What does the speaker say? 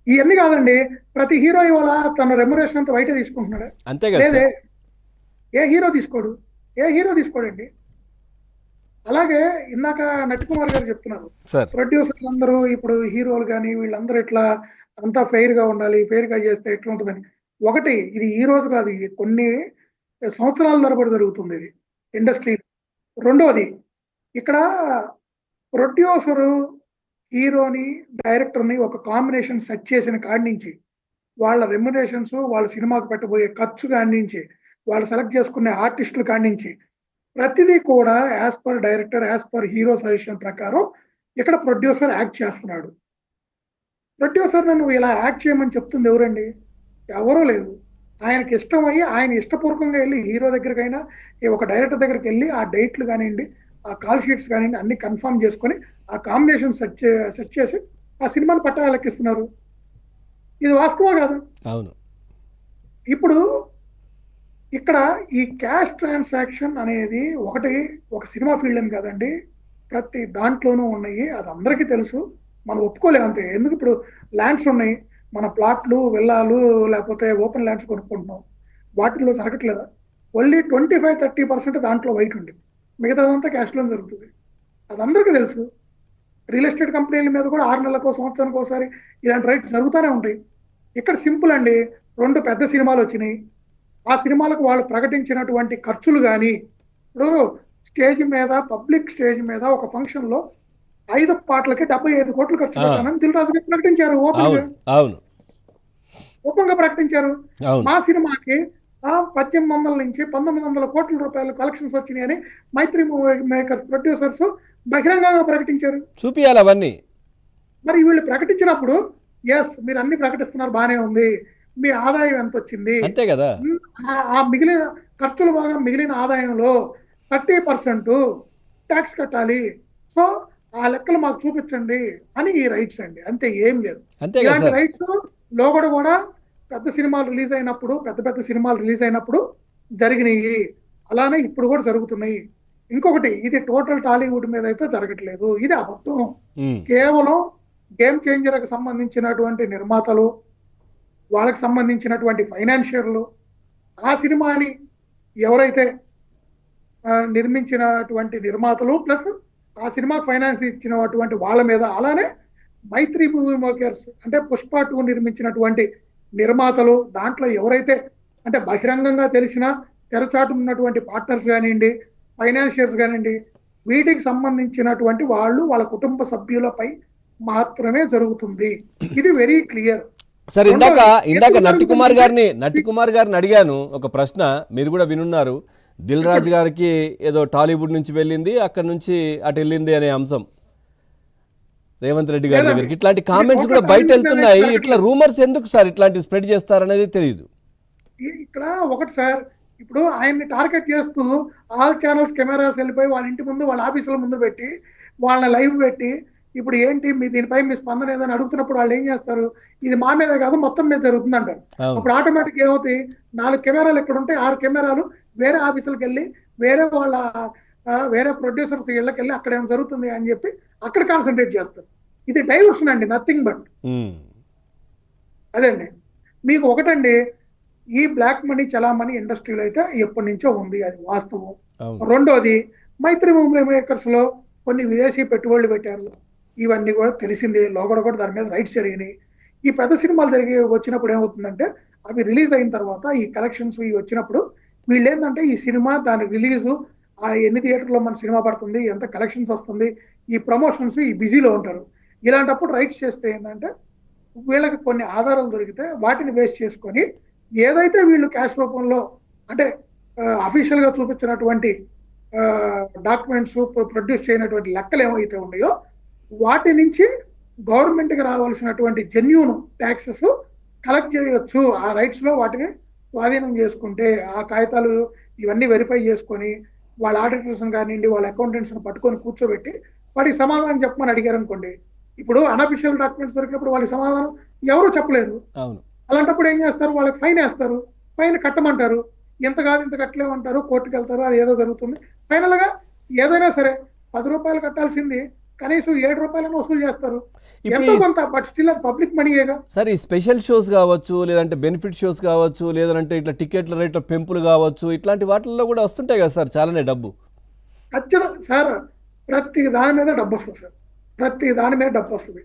ఇవన్నీ కాదండి. ప్రతి హీరో ఇవాళ తన రెమ్యునరేషన్ అంతా బయట తీసుకుంటున్నాడు. అంతే కదా లేదే, సార్. ఏ హీరో తీసుకోడు, ఏ హీరో తీసుకోడండి. అలాగే ఇందాక నటికుమార్ గారు చెప్తున్నారు, సార్. ప్రొడ్యూసర్లు అందరూ ఇప్పుడు హీరోలు కానీ వీళ్ళందరూ ఇట్లా అంతా ఫెయిర్ గా ఉండాలి, ఫెయిర్ గా చేస్తే ఎట్లా ఉంటుందని. ఒకటి, ఇది ఈ రోజు కాదు, ఇది కొన్ని సంవత్సరాల తరబడి జరుగుతుంది ఇది ఇండస్ట్రీ. రెండోది, ఇక్కడ ప్రొడ్యూసరు హీరోని డైరెక్టర్ని ఒక కాంబినేషన్ సెట్ చేసిన కాడి నుంచి వాళ్ళ రెమ్యునరేషన్స్, వాళ్ళ సినిమాకి పెట్టబోయే ఖర్చు కాడి నుంచి, వాళ్ళు సెలెక్ట్ చేసుకునే ఆర్టిస్టుల కాడి నుంచి ప్రతిదీ కూడా as per director, as per hero suggestion ప్రకారం ఇక్కడ ప్రొడ్యూసర్ యాక్ట్ చేస్తున్నాడు. ప్రొడ్యూసర్ నువ్వు ఇలా యాక్ట్ చేయమని చెప్తుంది ఎవరండి? ఎవరూ లేదు. ఆయనకి ఇష్టమయ్యి ఆయన ఇష్టపూర్వకంగా వెళ్ళి హీరో దగ్గరికైనా ఒక డైరెక్టర్ దగ్గరికి వెళ్ళి ఆ డేట్లు కానివ్వండి, ఆ కాల్ షీట్స్ కానివ్వండి అన్ని కన్ఫర్మ్ చేసుకొని ఆ కాంబినేషన్ సెట్ చేసి ఆ సినిమాని పట్టాలెక్కిస్తున్నారు. ఇది వాస్తవం కాదు. అవును. ఇప్పుడు ఇక్కడ ఈ క్యాష్ ట్రాన్సాక్షన్ అనేది ఒకటి, ఒక సినిమా ఫీల్డ్ అని కాదండి, ప్రతి దాంట్లోనూ ఉన్నాయి. అది అందరికీ తెలుసు, మనం ఒప్పుకోలేము అంతే. ఎందుకు, ఇప్పుడు ల్యాండ్స్ ఉన్నాయి, మన ప్లాట్లు, విల్లాలు, లేకపోతే ఓపెన్ ల్యాండ్స్ కొనుక్కుంటున్నాం, వాటిల్లో జరగట్లేదా? ఓన్లీ 25-30% దాంట్లో వైట్ ఉంది, మిగతాదంతా క్యాష్లో జరుగుతుంది. అది అందరికీ తెలుసు. రియల్ ఎస్టేట్ కంపెనీల మీద కూడా 6 నెలలకో సంవత్సరానికి ఒకసారి ఇలాంటి రైట్స్ జరుగుతూనే ఉంటాయి. ఇక్కడ సింపుల్ అండి, 2 పెద్ద సినిమాలు వచ్చినాయి, ఆ సినిమాలకు వాళ్ళు ప్రకటించినటువంటి ఖర్చులు కానీ, ఇప్పుడు స్టేజ్ మీద, పబ్లిక్ స్టేజ్ మీద ఒక ఫంక్షన్ లో 5 పాటలకి 75 కోట్లు ఖర్చు పెట్టానని దిల్ రాజు గారు ప్రకటించారు. అవును. ఓపెన్ గా ప్రకటించారు. అవును. మా సినిమాకి 1800 నుంచి 1900 కోట్ల రూపాయలు కలెక్షన్స్ వచ్చినాయని మైత్రి మూవీ మేకర్ ప్రొడ్యూసర్స్ బహిరంగంగా ప్రకటించారు. చూపియాలి అవన్నీ. మరి వీళ్ళు ప్రకటించినప్పుడు ఎస్ మీరు అన్ని ప్రకటిస్తున్నారు, బానే ఉంది, మీ ఆదాయం ఎంత వచ్చింది, అంతే కదా. ఆ మిగిలిన ఖర్చులు బాగా మిగిలిన ఆదాయంలో 30% ట్యాక్స్ కట్టాలి, సో ఆ లెక్కలు మాకు చూపించండి అని ఈ రైట్స్ అండి. అంతే, ఏం లేదు. అంతే కదా ఇలాంటి సార్. రైట్స్ లోగడ కూడా పెద్ద సినిమాలు రిలీజ్ అయినప్పుడు, పెద్ద సినిమాలు రిలీజ్ అయినప్పుడు జరిగినాయి, అలానే ఇప్పుడు కూడా జరుగుతున్నాయి. ఇంకొకటి, ఇది టోటల్ టాలీవుడ్ మీద అయితే జరగట్లేదు, ఇది అబద్ధం. కేవలం గేమ్ చేంజర్ కి సంబంధించినటువంటి నిర్మాతలు, వాళ్ళకి సంబంధించినటువంటి ఫైనాన్షియర్లు, ఆ సినిమాని ఎవరైతే నిర్మించినటువంటి నిర్మాతలు ప్లస్ ఆ సినిమాకి ఫైనాన్స్ ఇచ్చినటువంటి వాళ్ళ మీద, అలానే మైత్రి మూవీ మేకర్స్ అంటే పుష్ప 2 నిర్మించినటువంటి నిర్మాతలు, దాంట్లో ఎవరైతే అంటే బహిరంగంగా తెలిసిన తెరచాటు ఉన్నటువంటి పార్ట్నర్స్ కానివ్వండి, ఫైనాన్షియర్స్ కానివ్వండి, వీటికి సంబంధించినటువంటి వాళ్ళు, వాళ్ళ కుటుంబ సభ్యులపై మాత్రమే జరుగుతుంది. ఇది వెరీ క్లియర్. సార్, ఇందాక నటికుమార్ గారిని అడిగాను ఒక ప్రశ్న, మీరు కూడా వినున్నారు. దిల్ రాజు గారికి ఏదో టాలీవుడ్ నుంచి వెళ్ళింది, అక్కడి నుంచి అటు వెళ్ళింది అనే అంశం, రేవంత్ రెడ్డి గారి దగ్గరికి ఇట్లాంటి కామెంట్స్ కూడా బయట వెళ్తున్నాయి. ఇట్లా రూమర్స్ ఎందుకు సార్ ఇట్లాంటి స్ప్రెడ్ చేస్తారనేది తెలియదు. ఇక్కడ ఒకటి సార్, ఇప్పుడు ఆయన్ని టార్గెట్ చేస్తూ ఆల్ ఛానల్స్ కెమెరాస్ వెళ్ళిపోయి వాళ్ళ ఇంటి ముందు, వాళ్ళ ఆఫీసుల ముందు పెట్టి, వాళ్ళ లైవ్ పెట్టి, ఇప్పుడు ఏంటి మీ దీనిపై మీ స్పందన ఏదని అడుగుతున్నప్పుడు వాళ్ళు ఏం చేస్తారు, ఇది మా మీద కాదు మొత్తం మీద జరుగుతుంది అంటారు. అప్పుడు ఆటోమేటిక్ ఏమవుతాయి, 4 కెమెరాలు ఎక్కడ ఉంటే 6 కెమెరాలు వేరే ఆఫీసులకు వెళ్ళి, వేరే ప్రొడ్యూసర్స్ ఇళ్ళకి వెళ్ళి అక్కడ ఏం జరుగుతుంది అని చెప్పి అక్కడ కాన్సన్ట్రేట్ చేస్తారు. ఇది డైవర్షన్ అండి, నథింగ్ బట్. అదండి. మీకు ఒకటండి, ఈ బ్లాక్ మనీ చలామణి ఇండస్ట్రీలో అయితే ఎప్పటి నుంచో ఉంది, అది వాస్తవం. రెండోది, మైత్రి మూవీ మేకర్స్ లో కొన్ని విదేశీ పెట్టుబడులు పెట్టారు, ఇవన్నీ కూడా తెలిసిందే. లోగడ కూడా దాని మీద రైట్స్ జరిగినాయి. ఈ పెద్ద సినిమాలు వచ్చినప్పుడు ఏమవుతుందంటే, అవి రిలీజ్ అయిన తర్వాత ఈ కలెక్షన్స్ ఇవి వచ్చినప్పుడు వీళ్ళు ఏంటంటే, ఈ సినిమా దాని రిలీజు, ఆ ఎన్ని థియేటర్లో మన సినిమా పడుతుంది, ఎంత కలెక్షన్స్ వస్తుంది, ఈ ప్రమోషన్స్ ఈ బిజీలో ఉంటారు. ఇలాంటప్పుడు రైట్స్ చేస్తే ఏంటంటే, వీళ్ళకి కొన్ని ఆధారాలు దొరికితే వాటిని బేస్ చేసుకొని ఏదైతే వీళ్ళు క్యాష్ రూపంలో అంటే అఫీషియల్ గా చూపించినటువంటి డాక్యుమెంట్స్, ప్రొడ్యూస్ చేయనటువంటి లెక్కలు ఏమైతే ఉన్నాయో వాటి నుంచి గవర్నమెంట్ కి రావాల్సినటువంటి జెన్యూన్ ట్యాక్సెస్ కలెక్ట్ చేయవచ్చు. ఆ రైట్స్ లో వాటిని స్వాధీనం చేసుకుంటే, ఆ కాగితాలు ఇవన్నీ వెరిఫై చేసుకొని వాళ్ళ ఆడిటర్స్ కానివ్వండి, వాళ్ళ అకౌంటెంట్స్ పట్టుకొని కూర్చోబెట్టి వాటికి సమాధానం చెప్పమని అడిగారు అనుకోండి. ఇప్పుడు అన్అఫిషియల్ డాక్యుమెంట్స్ దొరికినప్పుడు వాళ్ళకి సమాధానం ఎవరు చెప్పలేరు. అలాంటప్పుడు ఏం చేస్తారు, వాళ్ళకి ఫైన్ వేస్తారు, ఫైన్ కట్టమంటారు, ఇంత కాదు ఇంత కట్టలేమంటారు, కోర్టుకు వెళ్తారు, అది ఏదో జరుగుతుంది. ఫైనల్ గా ఏదైనా సరే 10 రూపాయలు కట్టాల్సింది కనీసం ₹7 వసూలు చేస్తారు. ఇప్పుడు ఎంతో కొంత, బట్ స్టిల్ అది పబ్లిక్ మనీయేగా. సార్ ఈ స్పెషల్ షోస్ కావచ్చు, లేదంటే బెనిఫిట్ షోస్ కావచ్చు, లేదంటే ఇట్లా టికెట్ల రేట్ల పెంపులు కావచ్చు, ఇట్లాంటి వాటిల్లో కూడా వస్తుంటాయి కదా సార్ చాలానే డబ్బు. ఖచ్చితంగా సార్, ప్రతి దాని మీద డబ్బు వస్తుంది సార్. ప్రతి దాని మీద డబ్బు వస్తుంది.